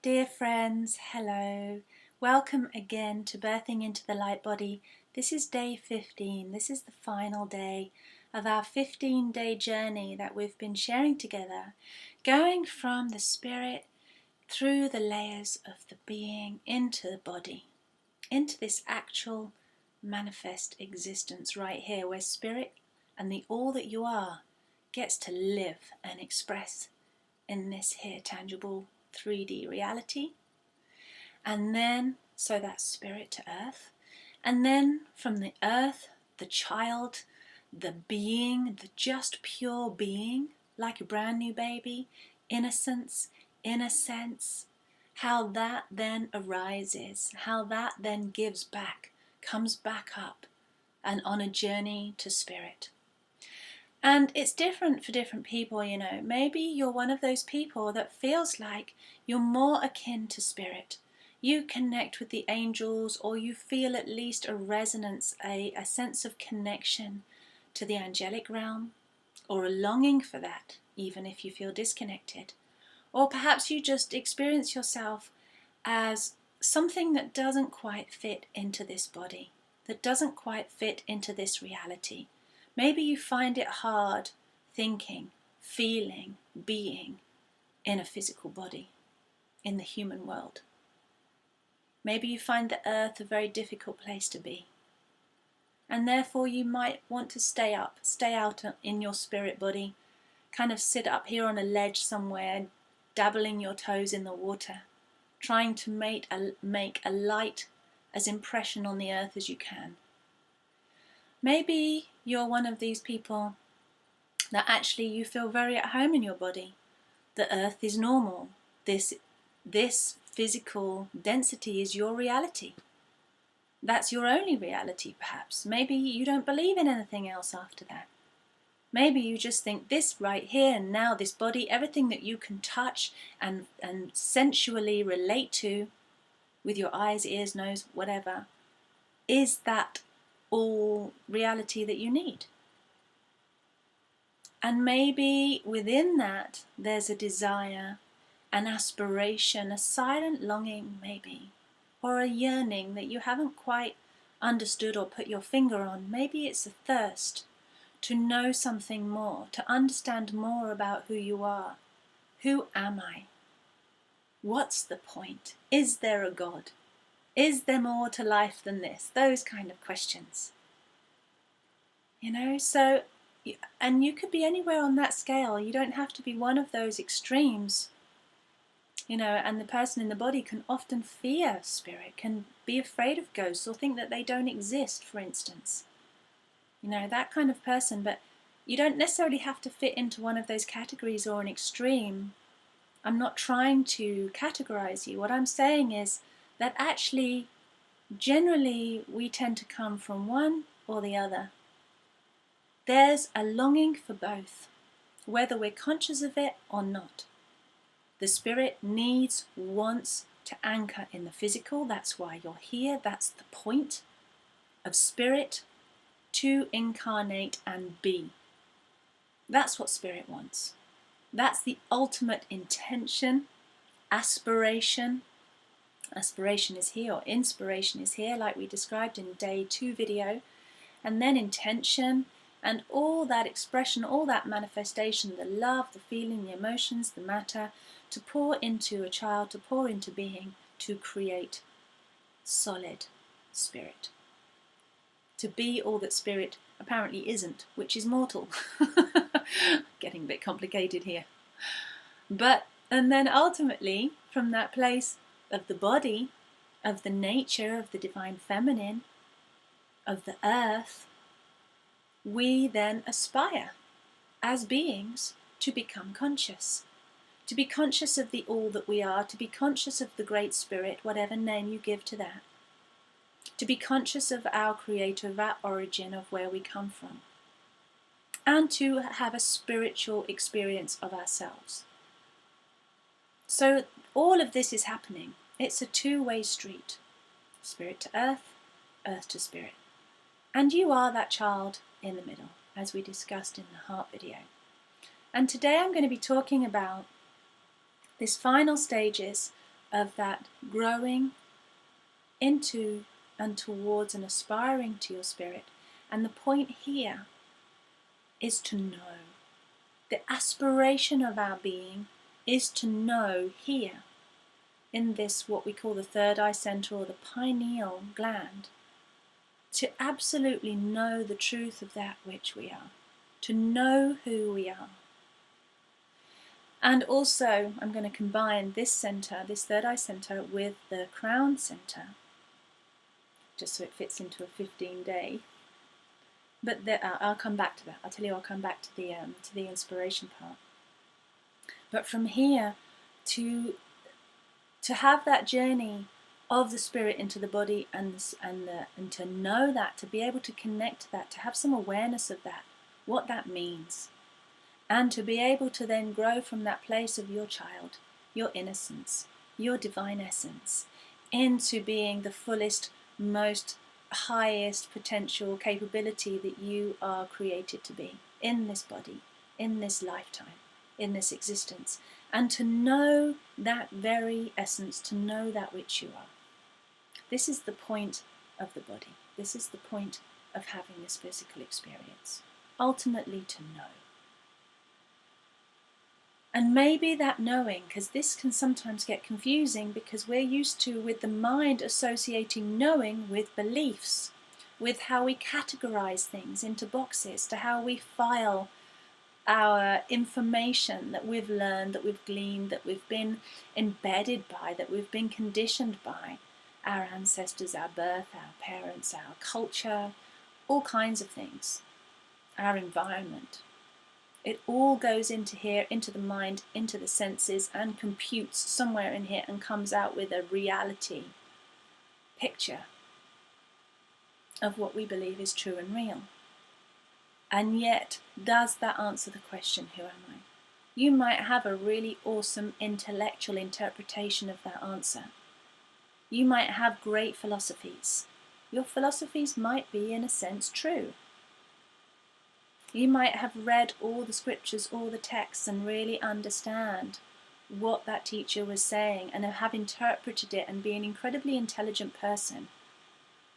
Dear friends, hello. Welcome again to Birthing into the Light Body. This is day 15. This is the final day of our 15-day journey that we've been sharing together, going from the spirit through the layers of the being into the body, into this actual manifest existence right here where spirit and the all that you are gets to live and express in this here tangible 3D reality. And then, so that's spirit to earth. And then from the earth, the child, the being, the just pure being, like a brand new baby, innocence, innocence, how that then arises, how that then gives back, comes back up and on a journey to spirit. And it's different for different people, you know. Maybe you're one of those people that feels like you're more akin to spirit. You connect with the angels, or you feel at least a resonance, a sense of connection to the angelic realm, or a longing for that, even if you feel disconnected. Or perhaps you just experience yourself as something that doesn't quite fit into this body, that doesn't quite fit into this reality. Maybe you find it hard thinking, feeling, being in a physical body, in the human world. Maybe you find the earth a very difficult place to be. And therefore you might want to stay out in your spirit body, kind of sit up here on a ledge somewhere, dabbling your toes in the water, trying to make a light as impression on the earth as you can. Maybe you're one of these people that actually you feel very at home in your body. The earth is normal. This physical density is your reality. That's your only reality, perhaps. Maybe you don't believe in anything else after that. Maybe you just think this right here and now, this body, everything that you can touch and sensually relate to with your eyes, ears, nose, whatever, is that all reality that you need. And maybe within that there's a desire, an aspiration, a silent longing maybe, or a yearning that you haven't quite understood or put your finger on. Maybe it's a thirst to know something more, to understand more about who you are. Who am I? What's the point? Is there a God? Is there more to life than this? Those kind of questions. You know, so, and you could be anywhere on that scale. You don't have to be one of those extremes. You know, and the person in the body can often fear spirit, can be afraid of ghosts or think that they don't exist, for instance. You know, that kind of person. But you don't necessarily have to fit into one of those categories or an extreme. I'm not trying to categorize you. What I'm saying is that actually, generally, we tend to come from one or the other. There's a longing for both, whether we're conscious of it or not. The spirit needs, wants to anchor in the physical. That's why you're here. That's the point of spirit, to incarnate and be. That's what spirit wants. That's the ultimate intention, aspiration. Aspiration is here, or inspiration is here, like we described in day 2 video. And then intention, and all that expression, all that manifestation, the love, the feeling, the emotions, the matter, to pour into a child, to pour into being, to create solid spirit. To be all that spirit apparently isn't, which is mortal. Getting a bit complicated here. And then ultimately, from that place of the body, of the nature, of the divine feminine, of the earth, we then aspire as beings to become conscious. To be conscious of the all that we are, to be conscious of the great spirit, whatever name you give to that. To be conscious of our creator, of our origin, of where we come from. And to have a spiritual experience of ourselves. So all of this is happening. It's a two-way street. Spirit to earth, earth to spirit. And you are that child in the middle, as we discussed in the heart video. And today I'm going to be talking about these final stages of that growing into and towards and aspiring to your spirit. And the point here is to know. The aspiration of our being is to know here, in this what we call the third eye center or the pineal gland, to absolutely know the truth of that which we are, to know who we are. And also, I'm going to combine this center, this third eye center, with the crown center, just so it fits into a 15-day. But I'll come back to that. I'll come back to the inspiration part. But from here, to have that journey of the spirit into the body and to know that, to be able to connect to that, to have some awareness of that, what that means, and to be able to then grow from that place of your child, your innocence, your divine essence, into being the fullest, most highest potential capability that you are created to be in this body, in this lifetime, in this existence, and to know that very essence, to know that which you are. This is the point of the body. This is the point of having this physical experience. Ultimately, to know. And maybe that knowing, because this can sometimes get confusing because we're used to, with the mind, associating knowing with beliefs, with how we categorize things into boxes, to how we file our information that we've learned, that we've gleaned, that we've been embedded by, that we've been conditioned by our ancestors, our birth, our parents, our culture, all kinds of things, our environment. It all goes into here, into the mind, into the senses, and computes somewhere in here and comes out with a reality picture of what we believe is true and real. And yet, does that answer the question, who am I? You might have a really awesome intellectual interpretation of that answer. You might have great philosophies. Your philosophies might be, in a sense, true. You might have read all the scriptures, all the texts, and really understand what that teacher was saying and have interpreted it and be an incredibly intelligent person.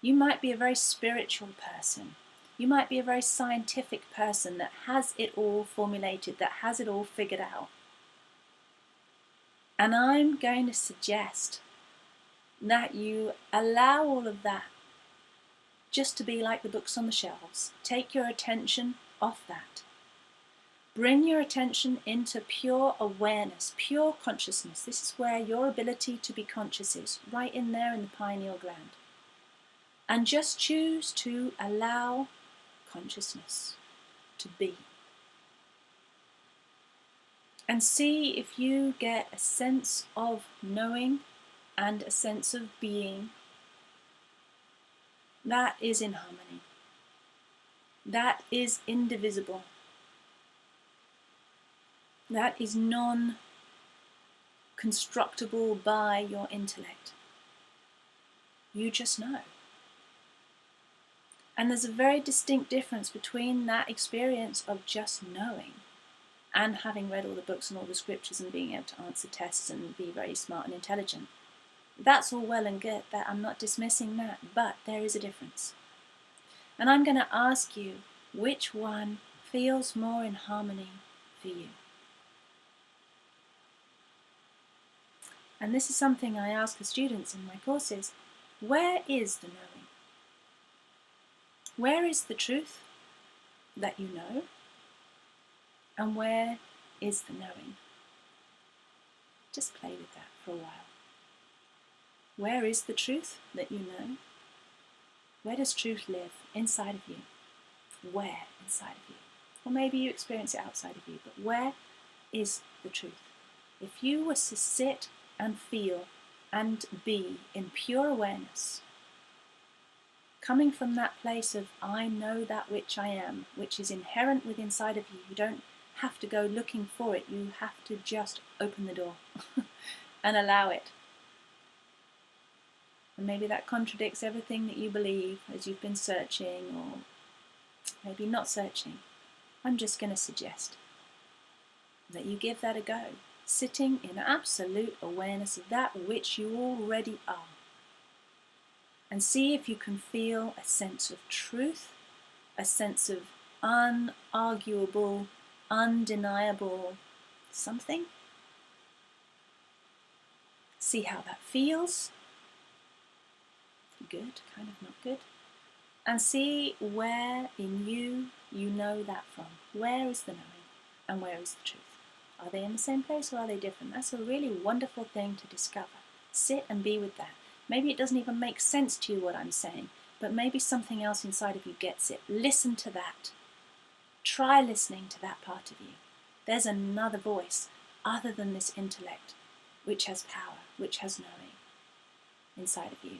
You might be a very spiritual person. You might be a very scientific person that has it all formulated, that has it all figured out. And I'm going to suggest that you allow all of that just to be like the books on the shelves. Take your attention off that. Bring your attention into pure awareness, pure consciousness. This is where your ability to be conscious is, right in there in the pineal gland. And just choose to allow consciousness to be. And see if you get a sense of knowing and a sense of being that is in harmony. That is indivisible. That is non-constructible by your intellect. You just know. And there's a very distinct difference between that experience of just knowing and having read all the books and all the scriptures and being able to answer tests and be very smart and intelligent. That's all well and good. That I'm not dismissing that, but there is a difference. And I'm going to ask you which one feels more in harmony for you. And this is something I ask the students in my courses. Where is the knowing? Where is the truth that you know? And where is the knowing? Just play with that for a while. Where is the truth that you know? Where does truth live? Inside of you. Where inside of you? Or maybe you experience it outside of you, but where is the truth? If you were to sit and feel and be in pure awareness, coming from that place of I know that which I am, which is inherent within inside of you, you don't have to go looking for it, you have to just open the door and allow it. And maybe that contradicts everything that you believe as you've been searching, or maybe not searching. I'm just going to suggest that you give that a go. sitting in absolute awareness of that which you already are. And see if you can feel a sense of truth, a sense of unarguable, undeniable something. See how that feels. Good, kind of not good. And see where in you know that from. Where is the knowing and where is the truth? Are they in the same place or are they different? That's a really wonderful thing to discover. Sit and be with that. Maybe it doesn't even make sense to you what I'm saying, but maybe something else inside of you gets it. Listen to that. Try listening to that part of you. There's another voice other than this intellect, which has power, which has knowing inside of you.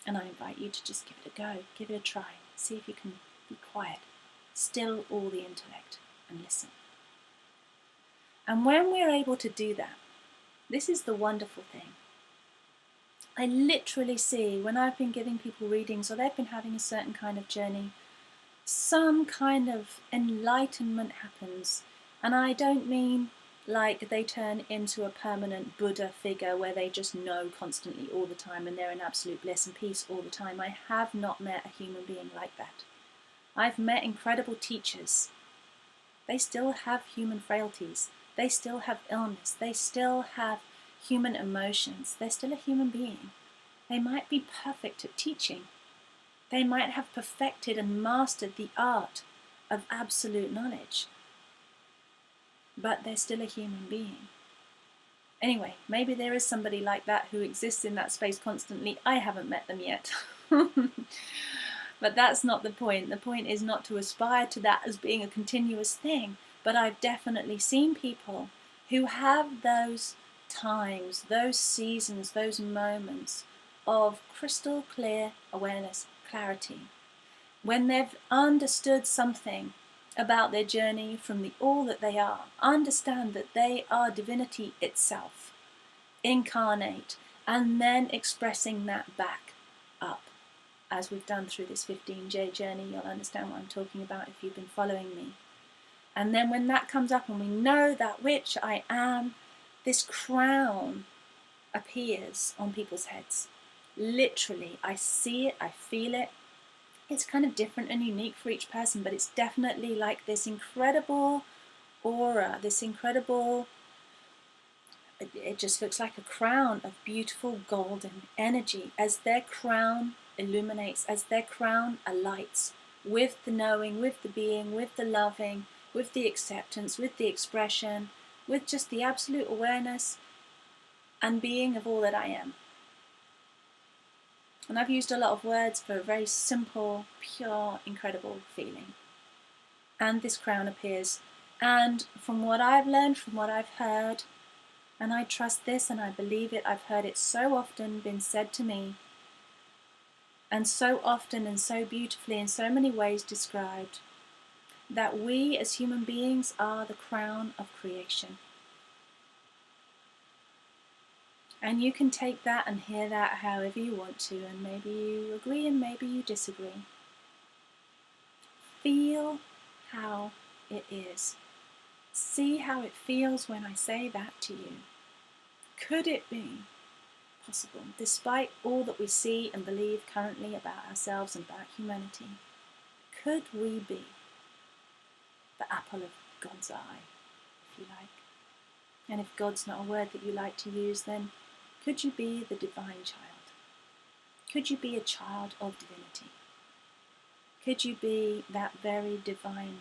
And I invite you to just give it a go, give it a try, see if you can be quiet, still all the intellect, and listen. And when we're able to do that, this is the wonderful thing. I literally see when I've been giving people readings or they've been having a certain kind of journey, some kind of enlightenment happens. And I don't mean like they turn into a permanent Buddha figure where they just know constantly all the time and they're in absolute bliss and peace all the time. I have not met a human being like that. I've met incredible teachers. They still have human frailties. They still have illness. They still have human emotions. They're still a human being. They might be perfect at teaching. They might have perfected and mastered the art of absolute knowledge. But they're still a human being. Anyway, maybe there is somebody like that who exists in that space constantly. I haven't met them yet. But that's not the point. The point is not to aspire to that as being a continuous thing. But I've definitely seen people who have those times, those seasons, those moments of crystal clear awareness, clarity, when they've understood something about their journey from the all that they are, understand that they are divinity itself, incarnate, and then expressing that back up. As we've done through this 15J journey, you'll understand what I'm talking about if you've been following me. And then when that comes up and we know that which I am, this crown appears on people's heads. Literally, I see it, I feel it. It's kind of different and unique for each person, but it's definitely like this incredible aura, this incredible, it just looks like a crown of beautiful golden energy as their crown illuminates, as their crown alights with the knowing, with the being, with the loving, with the acceptance, with the expression, with just the absolute awareness and being of all that I am. And I've used a lot of words for a very simple, pure, incredible feeling. And this crown appears. And from what I've learned, from what I've heard, and I trust this and I believe it, I've heard it so often been said to me, and so often and so beautifully in so many ways described, that we as human beings are the crown of creation. And you can take that and hear that however you want to, and maybe you agree and maybe you disagree. Feel how it is. See how it feels when I say that to you. Could it be possible, despite all that we see and believe currently about ourselves and about humanity, could we be the apple of God's eye, if you like? And if God's not a word that you like to use, then could you be the divine child? Could you be a child of divinity? Could you be that very divine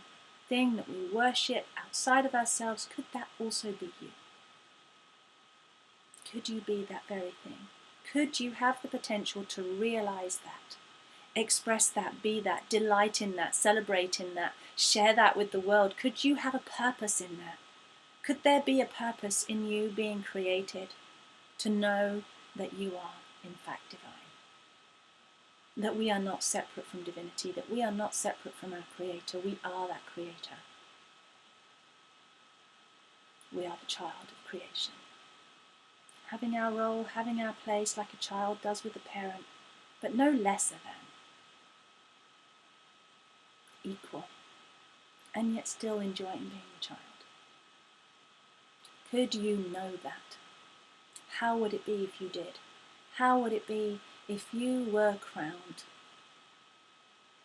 thing that we worship outside of ourselves? Could that also be you? Could you be that very thing? Could you have the potential to realize that, express that, be that, delight in that, celebrate in that, share that with the world? Could you have a purpose in that? Could there be a purpose in you being created to know that you are in fact divine? That we are not separate from divinity, that we are not separate from our Creator. We are that Creator. We are the child of creation. Having our role, having our place like a child does with a parent, but no lesser than. Equal, and yet still enjoying being a child. Could you know that? How would it be if you did? How would it be if you were crowned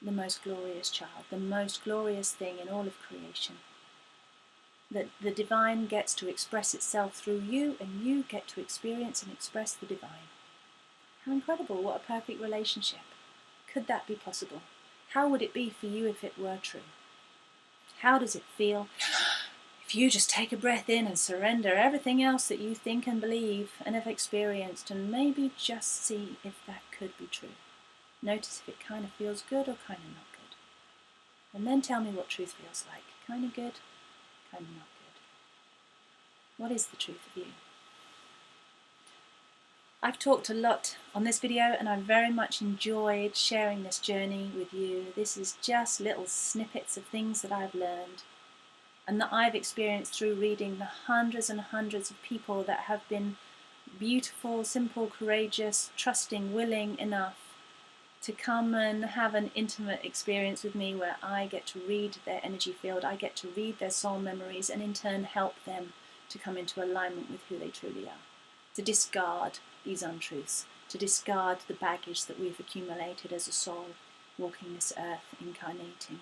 the most glorious child, the most glorious thing in all of creation? That the divine gets to express itself through you, and you get to experience and express the divine. How incredible, what a perfect relationship. Could that be possible? How would it be for you if it were true? How does it feel if you just take a breath in and surrender everything else that you think and believe and have experienced, and maybe just see if that could be true? Notice if it kind of feels good or kind of not good. And then tell me what truth feels like. Kind of good, kind of not good. What is the truth of you? I've talked a lot on this video, and I very much enjoyed sharing this journey with you. This is just little snippets of things that I've learned and that I've experienced through reading the hundreds and hundreds of people that have been beautiful, simple, courageous, trusting, willing enough to come and have an intimate experience with me where I get to read their energy field, I get to read their soul memories, and in turn help them to come into alignment with who they truly are. To discard these untruths, to discard the baggage that we've accumulated as a soul walking this earth, incarnating.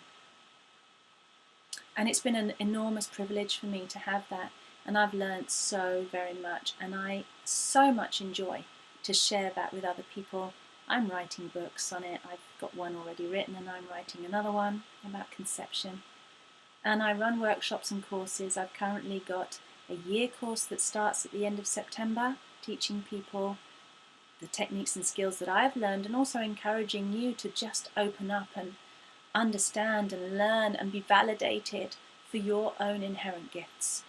And it's been an enormous privilege for me to have that, and I've learned so very much, and I so much enjoy to share that with other people. I'm writing books on it. I've got one already written, and I'm writing another one about conception. And I run workshops and courses. I've currently got a year course that starts at the end of September, teaching people the techniques and skills that I've learned, and also encouraging you to just open up and understand and learn and be validated for your own inherent gifts.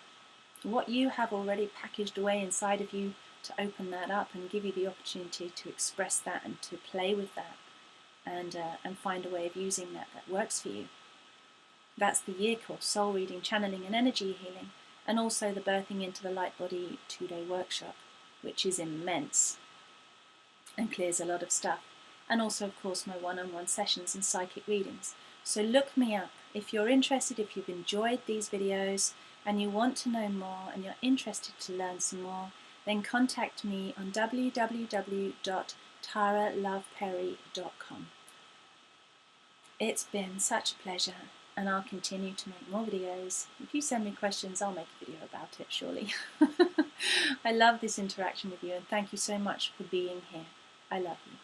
What you have already packaged away inside of you, to open that up and give you the opportunity to express that and to play with that and find a way of using that works for you. That's the year course, Soul Reading, Channeling and Energy Healing, and also the Birthing into the Light Body 2-day workshop, which is immense and clears a lot of stuff. And also, of course, my one-on-one sessions and psychic readings. So look me up if you're interested, if you've enjoyed these videos and you want to know more and you're interested to learn some more, then contact me on www.taraloveperry.com. It's been such a pleasure, and I'll continue to make more videos. If you send me questions, I'll make a video about it, surely. I love this interaction with you, and thank you so much for being here. I love you.